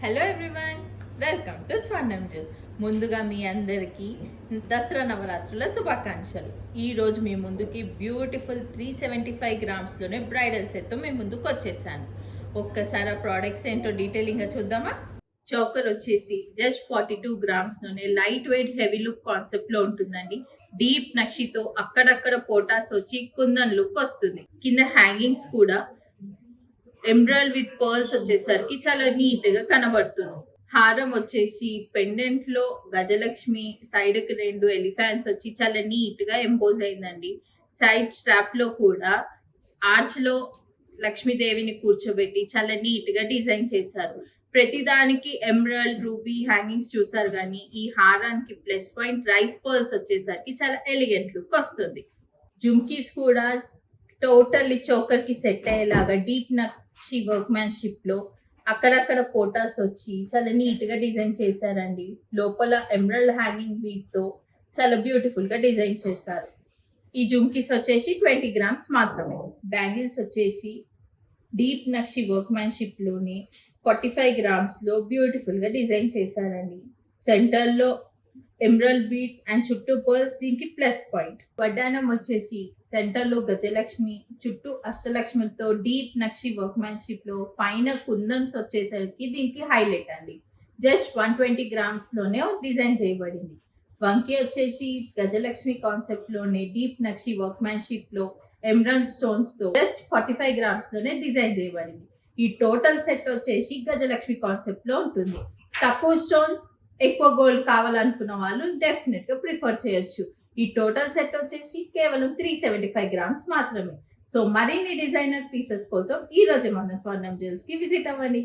Hello everyone, welcome to స్వర్ణం jewel. ముందుగా మీ అందరికీ దసరా నవరాత్రుల శుభాకాంక్షలు. ఈరోజు మీ ముందుకి బ్యూటిఫుల్ 375 గ్రామ్స్లోనే బ్రైడల్ సెట్తో మీ ముందుకు వచ్చేసాను. ఒక్కసారి ఆ ప్రోడక్ట్స్ ఏంటో డీటెయిలింగ్గా చూద్దామా? చోకర్ వచ్చేసి జస్ట్ 42 గ్రామ్స్లోనే లైట్ వెయిట్ హెవీ లుక్ కాన్సెప్ట్లో ఉంటుందండి. డీప్ నక్షితో అక్కడక్కడ పోటాస్ వచ్చి కుందన్ లుక్ వస్తుంది. కింద హ్యాంగింగ్స్ కూడా ఎమరాల్డ్ విత్ పర్ల్స్ వచ్చేసరికి చాలా నీట్ గా కనబడుతుంది. హారం వచ్చేసి పెండెంట్ లో గజలక్ష్మి, సైడ్ కి 2 ఎలిఫెంట్స్ వచ్చి చాలా నీట్ గా ఎంపోజ్ అయిందండి. సైడ్ స్ట్రాప్ లో కూడా ఆర్చ్ లో లక్ష్మీదేవిని కూర్చోబెట్టి చాలా నీట్ గా డిజైన్ చేశారు. ప్రతిదానికి ఎమరాల్డ్, రూబీ హ్యాంగింగ్స్ చూసారు, కానీ ఈ హారానికి ప్లస్ పాయింట్ రైస్ పర్ల్స్ వచ్చేసరికి చాలా ఎలిగెంట్ లుక్ వస్తుంది. జుమ్కీస్ కూడా టోటల్లీ చోకర్ కి సెట్ అయ్యేలాగా డీప్ నక్షి వర్క్ మ్యాన్షిప్ లో అక్కడక్కడ పోటాస్ వచ్చి చాలా నీట్ గా డిజైన్ చేశారండి. లోపల ఎమరాల్డ్ హ్యాంగింగ్ బీట్ తో చాలా బ్యూటిఫుల్ గా డిజైన్ చేశారు. ఈ జుమ్కీస్ వచ్చేసి 20 గ్రామ్స్ మాత్రమే. బ్యాంగిల్స్ వచ్చేసి డీప్ నక్షి వర్క్ మ్యాన్షిప్ లోని 45 గ్రామ్స్ లో బ్యూటిఫుల్ గా డిజైన్ చేశారండి. సెంటర్ లో ఎమరాల్డ్ బీట్ అండ్ చుట్టూ పర్ల్స్ దీనికి ప్లస్ పాయింట్. వడ్డానం వచ్చేసి సెంటర్ లో గజలక్ష్మి, చుట్టూ అష్టలక్ష్మితో డీప్ నక్షి వర్క్ మ్యాన్షిప్ లో పైన కుందన్స్ వచ్చేసరికి దీనికి హైలైట్ అండి. జస్ట్ 120 గ్రామ్స్ లోనే డిజైన్ చేయబడింది. వంకి వచ్చేసి గజలక్ష్మి కాన్సెప్ట్ లోనే డీప్ నక్షి వర్క్ మ్యాన్షిప్ లో ఎమరాల్డ్ స్టోన్స్ తో జస్ట్ 45 గ్రామ్స్ లోనే డిజైన్ చేయబడింది. ఈ టోటల్ సెట్ వచ్చేసి గజలక్ష్మి కాన్సెప్ట్ లో ఉంటుంది. తక్కువ స్టోన్స్, ఎక్కువ గోల్డ్ కావాలనుకున్న వాళ్ళు డెఫినెట్ గా ప్రిఫర్ చేయొచ్చు. ఈ టోటల్ సెట్ వచ్చేసి కేవలం 375 గ్రామ్స్ మాత్రమే. సో మరిన్ని డిజైనర్ పీసెస్ కోసం ఈ రోజు మన స్వర్ణం జ్యువెల్స్ కి విజిట్ అవ్వండి.